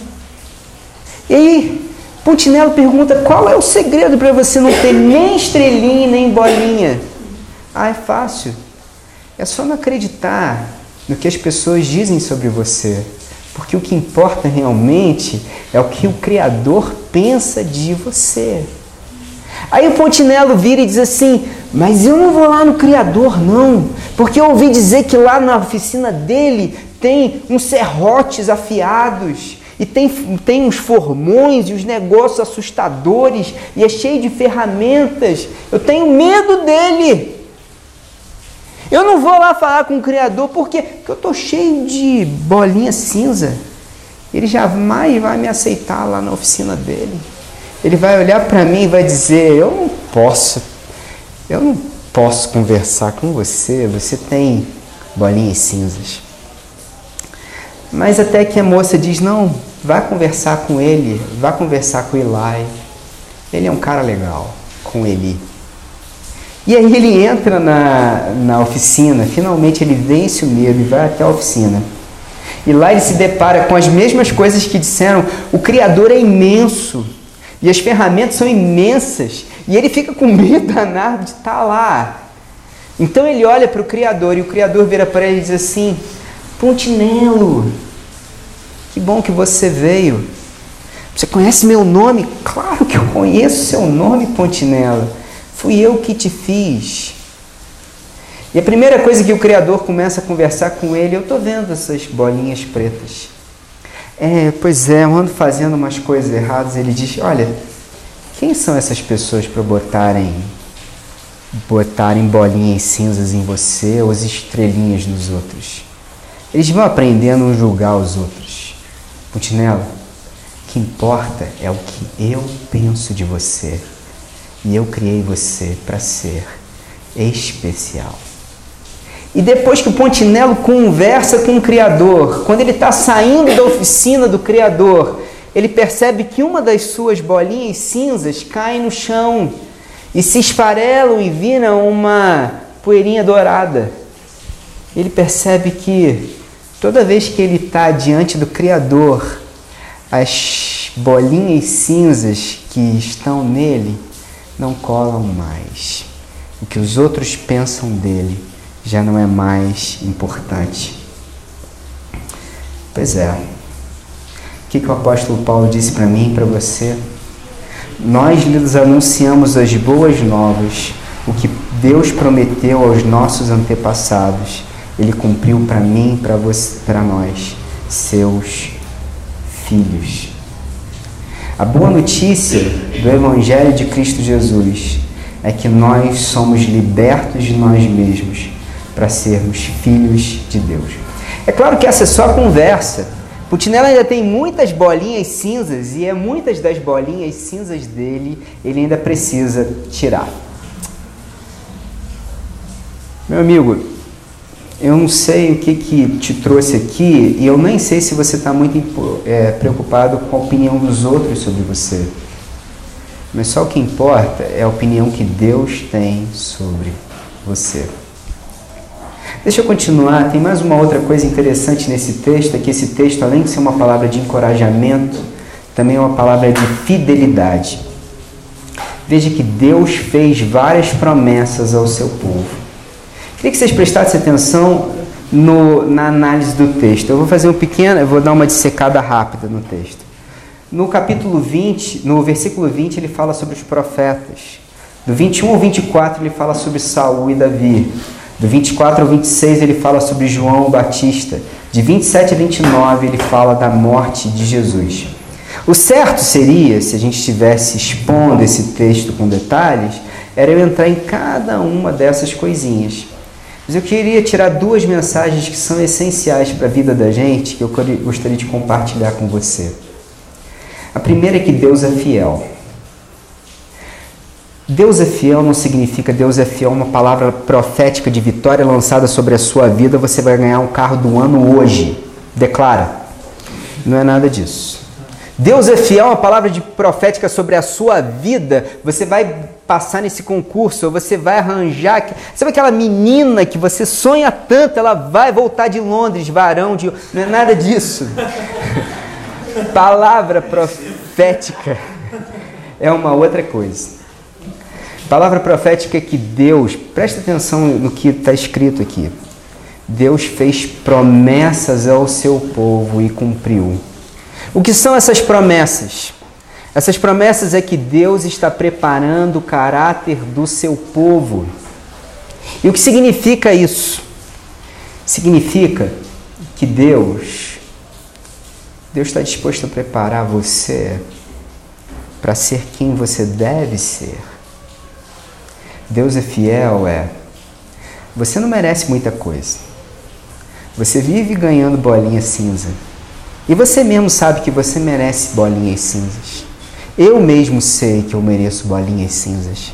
E aí Punchinello pergunta: qual é o segredo para você não ter nem estrelinha e nem bolinha? É fácil. É só não acreditar no que as pessoas dizem sobre você. Porque o que importa realmente é o que o Criador pensa de você. Aí o Punchinello vira e diz assim: mas eu não vou lá no Criador não, porque eu ouvi dizer que lá na oficina dele tem uns serrotes afiados, e tem uns formões e uns negócios assustadores, e é cheio de ferramentas. Eu tenho medo dele. Eu não vou lá falar com o Criador, porque eu estou cheio de bolinha cinza. Ele jamais vai me aceitar lá na oficina dele. Ele vai olhar para mim e vai dizer: eu não posso conversar com você, você tem bolinhas cinzas. Mas até que a moça diz: não, vá conversar com ele, vá conversar com Eli. Ele é um cara legal, com Eli. E aí ele entra na oficina, finalmente ele vence o medo e vai até a oficina. E lá ele se depara com as mesmas coisas que disseram: o Criador é imenso, e as ferramentas são imensas, e ele fica com medo danado de estar lá. Então ele olha para o Criador, e o Criador vira para ele e diz assim: Punchinello, que bom que você veio. Você conhece meu nome? Claro que eu conheço seu nome, Punchinello. Fui eu que te fiz. E a primeira coisa que o Criador começa a conversar com ele: eu estou vendo essas bolinhas pretas. Pois é, eu ando fazendo umas coisas erradas. Ele diz: olha, quem são essas pessoas para botarem bolinhas cinzas em você ou as estrelinhas nos outros? Eles vão aprendendo a julgar os outros. Punchinello, o que importa é o que eu penso de você. E eu criei você para ser especial. E depois que o Punchinello conversa com o Criador, quando ele está saindo da oficina do Criador, ele percebe que uma das suas bolinhas cinzas cai no chão e se esfarelam e viram uma poeirinha dourada. Ele percebe que toda vez que ele está diante do Criador, as bolinhas cinzas que estão nele não colam mais. O que os outros pensam dele já não é mais importante. Pois é. O que o apóstolo Paulo disse para mim e para você? Nós lhes anunciamos as boas novas, o que Deus prometeu aos nossos antepassados. Ele cumpriu para mim e para nós, seus filhos. A boa notícia do Evangelho de Cristo Jesus é que nós somos libertos de nós mesmos para sermos filhos de Deus. É claro que essa é só a conversa. Putinella ainda tem muitas bolinhas cinzas e muitas das bolinhas cinzas dele ele ainda precisa tirar. Meu amigo, eu não sei o que te trouxe aqui e eu nem sei se você está muito preocupado com a opinião dos outros sobre você. Mas só o que importa é a opinião que Deus tem sobre você. Deixa eu continuar, tem mais uma outra coisa interessante nesse texto, é que esse texto, além de ser uma palavra de encorajamento, também é uma palavra de fidelidade. Veja que Deus fez várias promessas ao seu povo. Queria que vocês prestassem atenção na análise do texto. Eu vou dar uma dissecada rápida no texto. No capítulo 20, no versículo 20, ele fala sobre os profetas. Do 21 ao 24, ele fala sobre Saul e Davi. Do 24 ao 26, ele fala sobre João Batista. De 27 a 29, ele fala da morte de Jesus. O certo seria, se a gente estivesse expondo esse texto com detalhes, era eu entrar em cada uma dessas coisinhas. Mas eu queria tirar duas mensagens que são essenciais para a vida da gente, que eu gostaria de compartilhar com você. A primeira é que Deus é fiel. Deus é fiel não significa Deus é fiel uma palavra profética de vitória lançada sobre a sua vida, você vai ganhar um carro do ano hoje. Declara. Não é nada disso. Deus é fiel uma palavra profética sobre a sua vida, você vai passar nesse concurso, ou você vai arranjar. Sabe aquela menina que você sonha tanto, ela vai voltar de Londres, varão de... Não é nada disso. Palavra profética é uma outra coisa. Palavra profética é que Deus, presta atenção no que está escrito aqui. Deus fez promessas ao seu povo e cumpriu. O que são essas promessas? Essas promessas é que Deus está preparando o caráter do seu povo. E o que significa isso? Significa que Deus está disposto a preparar você para ser quem você deve ser. Deus é fiel, você não merece muita coisa. Você vive ganhando bolinha cinza. E você mesmo sabe que você merece bolinhas cinzas. Eu mesmo sei que eu mereço bolinhas cinzas.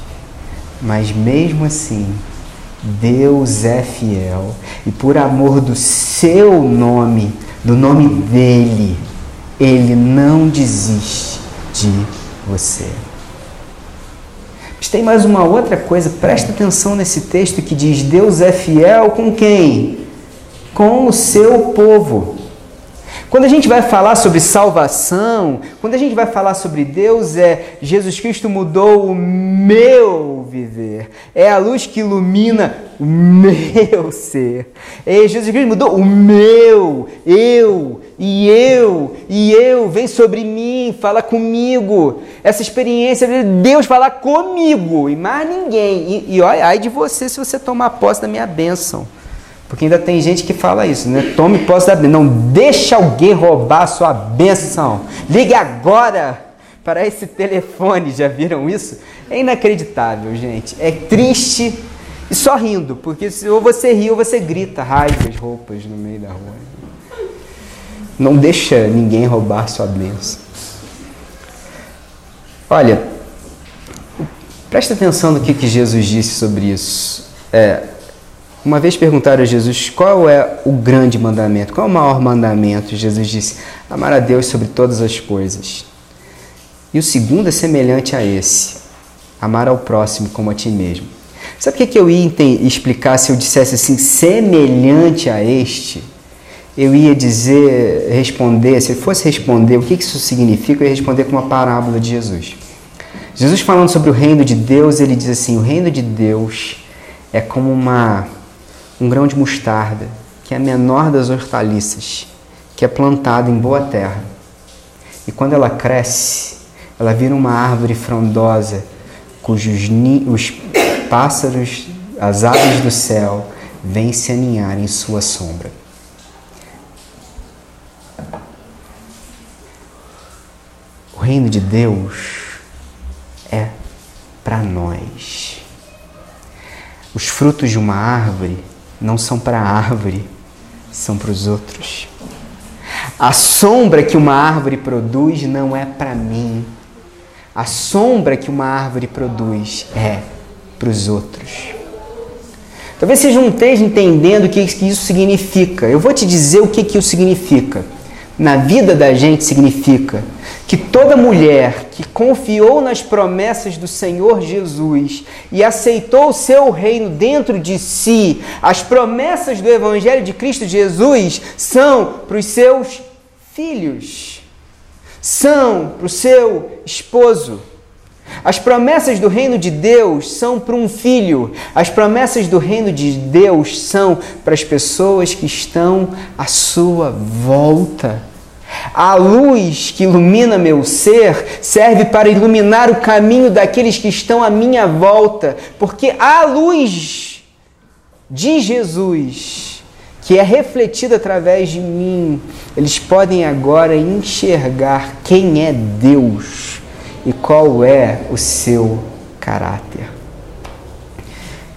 Mas mesmo assim, Deus é fiel. E por amor do seu nome, do nome dele, ele não desiste de você. Mas tem mais uma outra coisa, presta atenção nesse texto que diz: Deus é fiel com quem? Com o seu povo. Quando a gente vai falar sobre salvação, quando a gente vai falar sobre Deus, Jesus Cristo mudou o meu viver. É a luz que ilumina o meu ser. Jesus Cristo mudou o meu, eu, vem sobre mim, fala comigo. Essa experiência de Deus falar comigo e mais ninguém. E olha, ai de você se você tomar posse da minha bênção. Porque ainda tem gente que fala isso, né? Tome posse da bênção. Não deixa alguém roubar a sua bênção. Ligue agora para esse telefone. Já viram isso? É inacreditável, gente. É triste e só rindo. Porque se ou você ri ou você grita, rasga as roupas no meio da rua. Não deixa ninguém roubar a sua bênção. Olha, presta atenção no que Jesus disse sobre isso. Uma vez perguntaram a Jesus qual é o grande mandamento, qual é o maior mandamento. Jesus disse: amar a Deus sobre todas as coisas. E o segundo é semelhante a esse: amar ao próximo como a ti mesmo. Sabe o que eu ia explicar se eu dissesse assim, semelhante a este? Eu ia responder, se eu fosse responder o que isso significa, eu ia responder com uma parábola de Jesus. Jesus falando sobre o reino de Deus, ele diz assim: o reino de Deus é como um grão de mostarda, que é a menor das hortaliças, que é plantada em boa terra. E quando ela cresce, ela vira uma árvore frondosa, os pássaros, as aves do céu, vêm se aninhar em sua sombra. O reino de Deus é para nós. Os frutos de uma árvore não são para a árvore, são para os outros. A sombra que uma árvore produz não é para mim. A sombra que uma árvore produz é para os outros. Talvez você não esteja entendendo o que isso significa. Eu vou te dizer o que isso significa. Na vida da gente significa que toda mulher que confiou nas promessas do Senhor Jesus e aceitou o seu reino dentro de si, as promessas do Evangelho de Cristo Jesus são para os seus filhos, são para o seu esposo. As promessas do reino de Deus são para um filho. As promessas do reino de Deus são para as pessoas que estão à sua volta. A luz que ilumina meu ser serve para iluminar o caminho daqueles que estão à minha volta, porque a luz de Jesus, que é refletida através de mim, eles podem agora enxergar quem é Deus e qual é o seu caráter.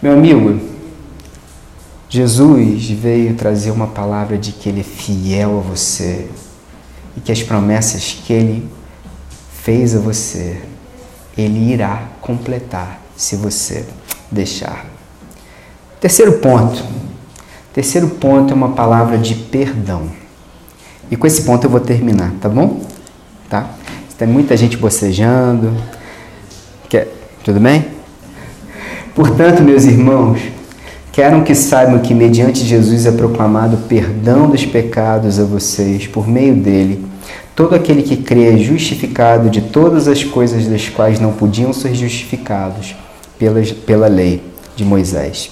Meu amigo, Jesus veio trazer uma palavra de que Ele é fiel a você e que as promessas que Ele fez a você, Ele irá completar se você deixar. Terceiro ponto é uma palavra de perdão. E com esse ponto eu vou terminar, tá bom? Tá? Tem muita gente bocejando. Tudo bem? Portanto, meus irmãos, quero que saibam que mediante Jesus é proclamado perdão dos pecados a vocês, por meio dele. Todo aquele que crê é justificado de todas as coisas das quais não podiam ser justificados pela lei de Moisés.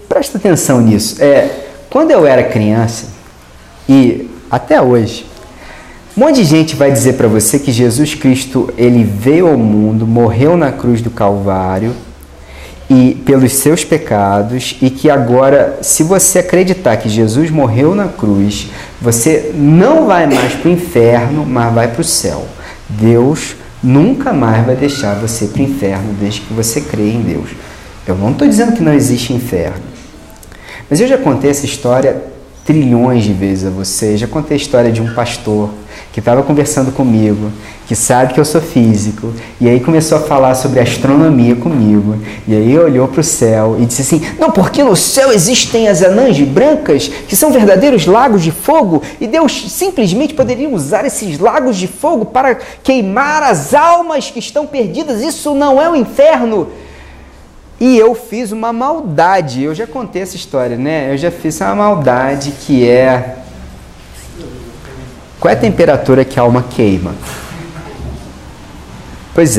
Presta atenção nisso. Quando eu era criança, e até hoje, um monte de gente vai dizer para você que Jesus Cristo, ele veio ao mundo, morreu na cruz do Calvário e pelos seus pecados, e que agora, se você acreditar que Jesus morreu na cruz, você não vai mais para o inferno, mas vai para o céu. Deus nunca mais vai deixar você para o inferno desde que você crê em Deus. Eu não estou dizendo que não existe inferno, mas eu já contei essa história trilhões de vezes a você. Já contei a história de um pastor que estava conversando comigo, que sabe que eu sou físico, e aí começou a falar sobre astronomia comigo, e aí olhou para o céu e disse assim: não, porque no céu existem as anãs brancas, que são verdadeiros lagos de fogo, e Deus simplesmente poderia usar esses lagos de fogo para queimar as almas que estão perdidas. Isso não é o inferno. E eu fiz uma maldade. Eu já contei essa história, né? Eu já fiz uma maldade que é... Qual é a temperatura que a alma queima? Pois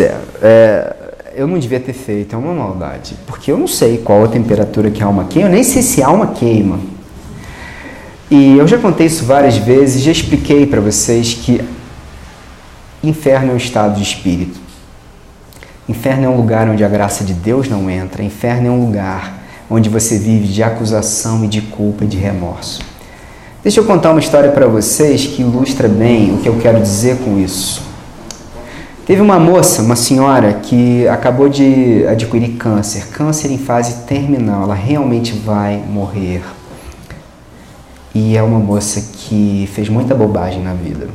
eu não devia ter feito, é uma maldade. Porque eu não sei qual a temperatura que a alma queima, eu nem sei se a alma queima. E eu já contei isso várias vezes, já expliquei para vocês que inferno é um estado de espírito. Inferno é um lugar onde a graça de Deus não entra. Inferno é um lugar onde você vive de acusação e de culpa e de remorso. Deixa eu contar uma história para vocês que ilustra bem o que eu quero dizer com isso. Teve uma moça, uma senhora, que acabou de adquirir câncer em fase terminal. Ela realmente vai morrer. E é uma moça que fez muita bobagem na vida.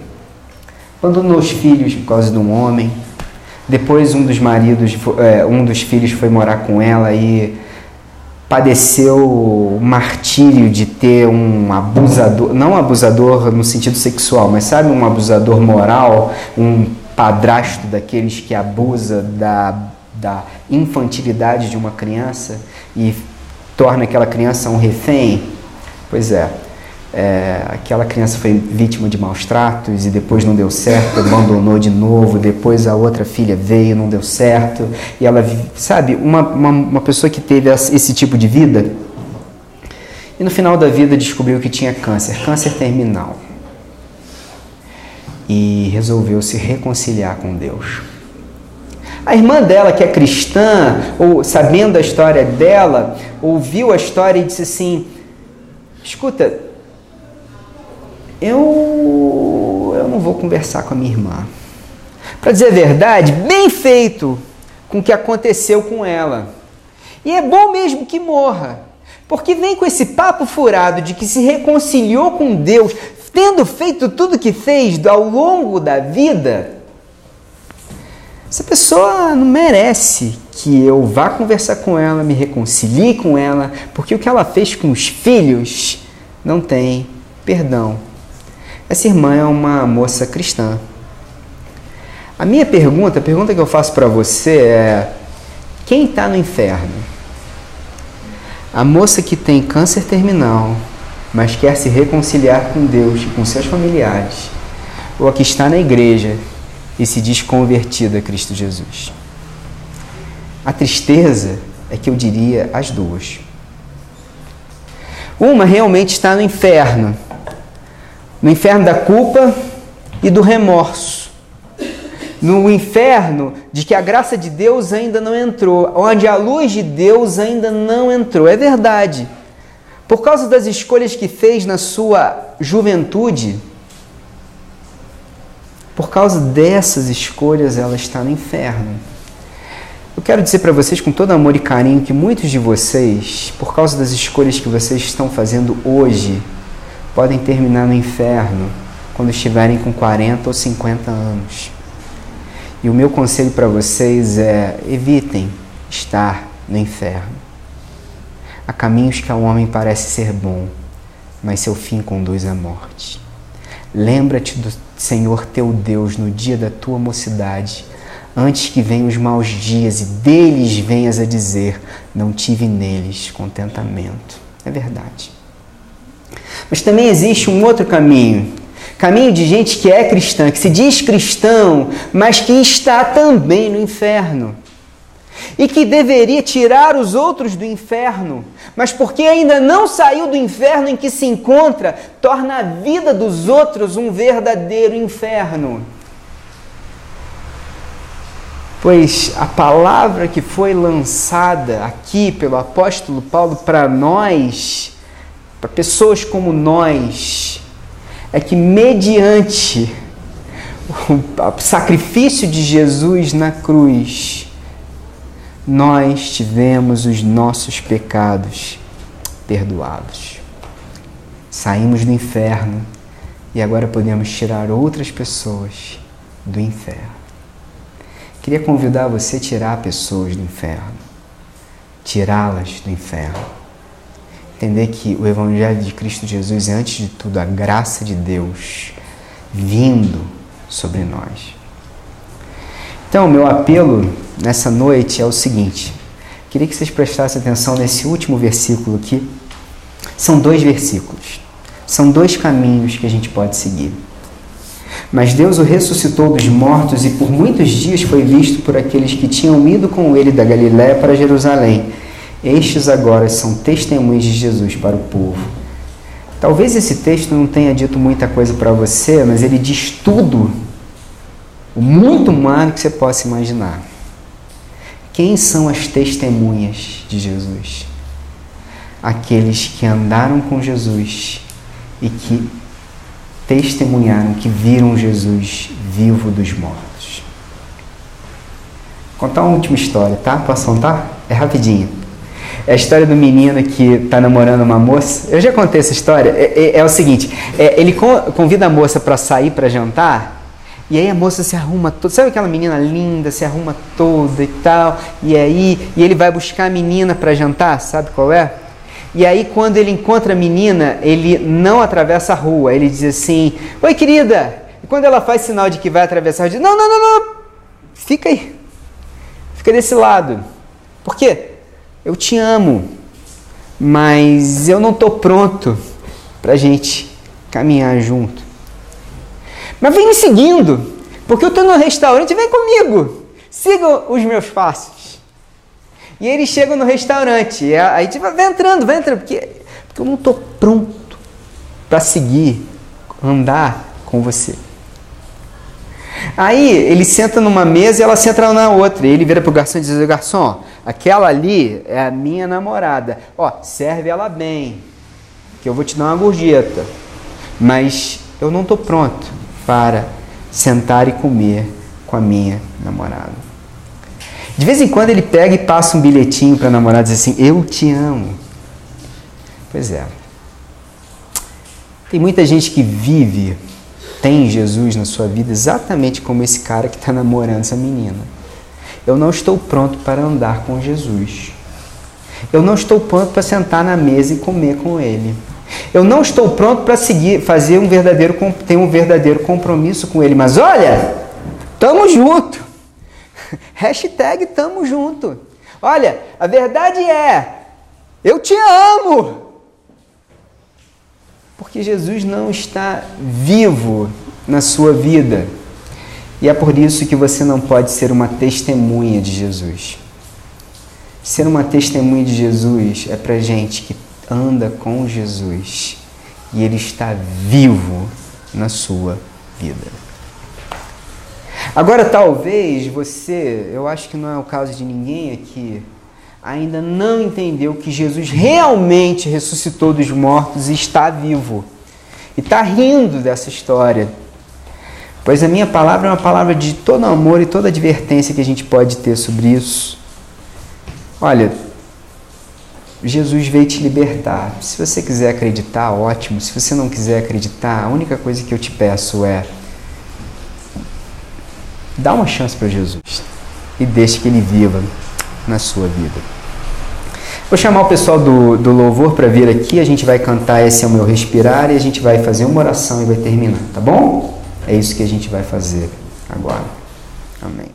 Abandonou os filhos por causa de um homem. Depois um dos filhos foi morar com ela e padeceu o martírio de ter um abusador, não um abusador no sentido sexual, mas sabe, um abusador moral, um padrasto daqueles que abusa da infantilidade de uma criança e torna aquela criança um refém. Pois aquela criança foi vítima de maus tratos e depois não deu certo, abandonou de novo, depois a outra filha veio, não deu certo, e ela, sabe, uma pessoa que teve esse tipo de vida e no final da vida descobriu que tinha câncer terminal e resolveu se reconciliar com Deus. A irmã dela, que é cristã, sabendo a história dela, ouviu a história e disse assim: escuta, eu não vou conversar com a minha irmã. Para dizer a verdade, bem feito com o que aconteceu com ela. E é bom mesmo que morra, porque vem com esse papo furado de que se reconciliou com Deus, tendo feito tudo que fez ao longo da vida. Essa pessoa não merece que eu vá conversar com ela, me reconcilie com ela, porque o que ela fez com os filhos não tem perdão. Essa irmã é uma moça cristã. A minha pergunta, a pergunta que eu faço para você é: quem está no inferno? A moça que tem câncer terminal, mas quer se reconciliar com Deus e com seus familiares, ou a que está na igreja e se diz convertida a Cristo Jesus? A tristeza é que eu diria as duas. Uma realmente está no inferno da culpa e do remorso, no inferno de que a graça de Deus ainda não entrou, onde a luz de Deus ainda não entrou. É verdade. Por causa das escolhas que fez na sua juventude, por causa dessas escolhas, ela está no inferno. Eu quero dizer para vocês com todo amor e carinho que muitos de vocês, por causa das escolhas que vocês estão fazendo hoje, podem terminar no inferno quando estiverem com 40 ou 50 anos. E o meu conselho para vocês é: evitem estar no inferno. Há caminhos que ao homem parece ser bom, mas seu fim conduz à morte. Lembra-te do Senhor teu Deus no dia da tua mocidade, antes que venham os maus dias e deles venhas a dizer: não tive neles contentamento. É verdade. Mas também existe um outro caminho de gente que é cristã, que se diz cristão, mas que está também no inferno. E que deveria tirar os outros do inferno, mas porque ainda não saiu do inferno em que se encontra, torna a vida dos outros um verdadeiro inferno. Pois a palavra que foi lançada aqui pelo apóstolo Paulo para nós, para pessoas como nós, é que mediante o sacrifício de Jesus na cruz, nós tivemos os nossos pecados perdoados. Saímos do inferno e agora podemos tirar outras pessoas do inferno. Queria convidar você a tirar pessoas do inferno, tirá-las do inferno. Entender que o Evangelho de Cristo Jesus é, antes de tudo, a graça de Deus vindo sobre nós. Então, meu apelo nessa noite é o seguinte: queria que vocês prestassem atenção nesse último versículo aqui. São 2 versículos, são 2 caminhos que a gente pode seguir. Mas Deus o ressuscitou dos mortos e por muitos dias foi visto por aqueles que tinham ido com ele da Galiléia para Jerusalém. Estes agora são testemunhas de Jesus para o povo. Talvez esse texto não tenha dito muita coisa para você, mas ele diz tudo, muito mais do que você possa imaginar. Quem são as testemunhas de Jesus? Aqueles que andaram com Jesus e que testemunharam, que viram Jesus vivo dos mortos. Vou contar uma última história, tá? Posso contar? É rapidinho. É a história do menino que está namorando uma moça. Eu já contei essa história. É o seguinte, ele convida a moça para sair para jantar, e aí a moça se arruma toda. Sabe aquela menina linda, se arruma toda e tal, e ele vai buscar a menina para jantar, sabe qual é? E aí quando ele encontra a menina, ele não atravessa a rua, ele diz assim: oi querida, e quando ela faz sinal de que vai atravessar, ele diz: não, fica aí, fica desse lado. Por quê? Eu te amo, mas eu não estou pronto para a gente caminhar junto. Mas vem me seguindo, porque eu estou no restaurante, vem comigo, siga os meus passos. E eles chegam no restaurante, e aí tipo, vai entrando, porque eu não estou pronto para seguir, andar com você. Aí ele senta numa mesa e ela senta na outra, e ele vira para o garçom e diz: garçom, aquela ali é a minha namorada, serve ela bem, que eu vou te dar uma gorjeta, mas eu não estou pronto para sentar e comer com a minha namorada. De vez em quando ele pega e passa um bilhetinho para a namorada e diz assim, eu te amo. Pois é. Tem muita gente que tem Jesus na sua vida exatamente como esse cara que está namorando essa menina. Eu não estou pronto para andar com Jesus. Eu não estou pronto para sentar na mesa e comer com Ele. Eu não estou pronto para ter um verdadeiro compromisso com Ele. Mas olha, tamo junto. Hashtag tamo junto. Olha, a verdade é, eu te amo. Porque Jesus não está vivo na sua vida. E é por isso que você não pode ser uma testemunha de Jesus. Ser uma testemunha de Jesus é para gente que anda com Jesus e Ele está vivo na sua vida. Agora, talvez você, eu acho que não é o caso de ninguém aqui, ainda não entendeu que Jesus realmente ressuscitou dos mortos e está vivo. E está rindo dessa história. Pois a minha palavra é uma palavra de todo amor e toda advertência que a gente pode ter sobre isso. Olha, Jesus veio te libertar. Se você quiser acreditar, ótimo. Se você não quiser acreditar, a única coisa que eu te peço é dá uma chance para Jesus e deixe que Ele viva na sua vida. Vou chamar o pessoal do louvor para vir aqui, a gente vai cantar Esse é o Meu Respirar e a gente vai fazer uma oração e vai terminar, tá bom? É isso que a gente vai fazer agora. Amém.